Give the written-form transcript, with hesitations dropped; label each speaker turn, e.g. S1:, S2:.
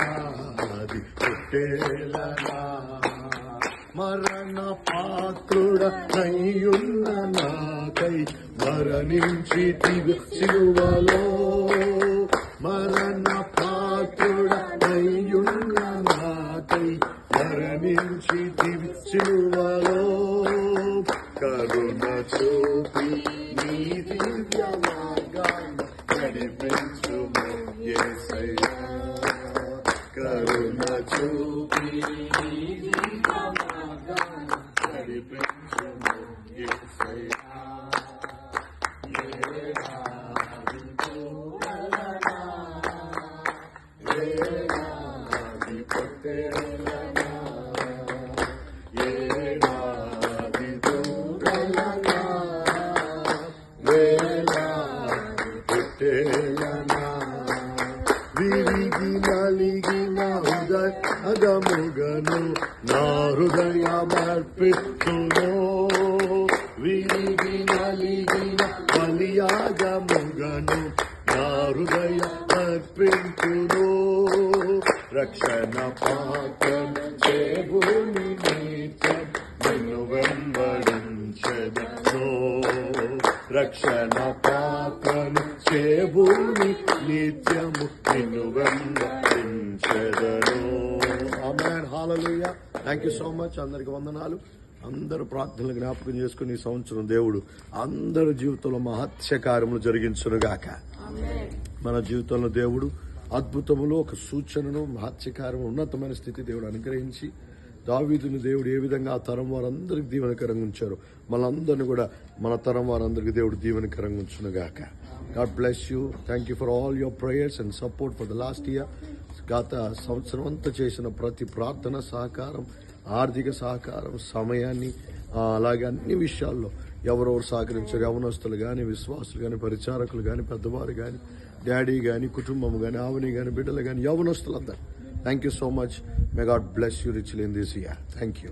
S1: ఏడాది పుట్టేలనా మరణ పాత్రుడనయ్యున్న నాకై మరణించి సిలువలో మరణ పాత్రుడనయ్యున్న నాకై మరణించి సిలువలో కరుణ చూపి నీ దివ్య మార్గాన్ని నడిపించుము యేసయ్యా కరుణ చూపి నీ దివ్య మార్గాన్ని నడిపించుము యేసయ్యా ఏడాది చూడలనా ఏడాది పుట్టేలనా ఏడాది చూడలనా ఏడాది పుట్టేలనా విరిగి నలిగిన హృదయముగను నా హృదయమర్పిస్తును విరిగి నలిగిన బలియాగముగను నా హృదయమర్పించును రక్షణ పాత్రను దేవుని నిత్యం నిన్ను వెంబడించెదను రక్షణ పాత్రను దేవుని నిత్యము నిన్ను వెంబడించెదను ఆమేన్ హల్లెలూయా థాంక్యూ సో మచ్ అందరికి వందనాలు అందరూ ప్రార్థనలు జ్ఞాపకం చేసుకుని ఈ సంవత్సరం దేవుడు అందరి జీవితంలో మహత్య కార్యములు జరిగించునుగాక మన జీవితంలో దేవుడు అద్భుతములు ఒక సూచనను మహత్యకార్యము ఉన్నతమైన స్థితి దేవుడు అనుగ్రహించి దావీదుని దేవుడు ఏ విధంగా ఆ తరం వారందరికి దీవెనకరంగా ఉంచారు మనందరినీ కూడా మన తరం వారందరికి దేవుడు దీవెనకరంగా ఉంచునుగాక God bless you thank you for all your prayers and support for the last year గత సంవత్సరం అంతా చేసిన ప్రతి ప్రార్థన సహకారం ఆర్థిక సహకారం సమయాన్ని అలాగే అన్ని విషయాల్లో ఎవరెవరు సహకరించారు యవనస్తులు కానీ విశ్వాసులు కానీ పరిచారకులు కానీ పెద్దవారు కానీ డాడీ కానీ కుటుంబం కానీ ఆవిని కానీ బిడ్డలు కానీ యవనస్తులందరూ thank you so much may God bless you richly in this year thank you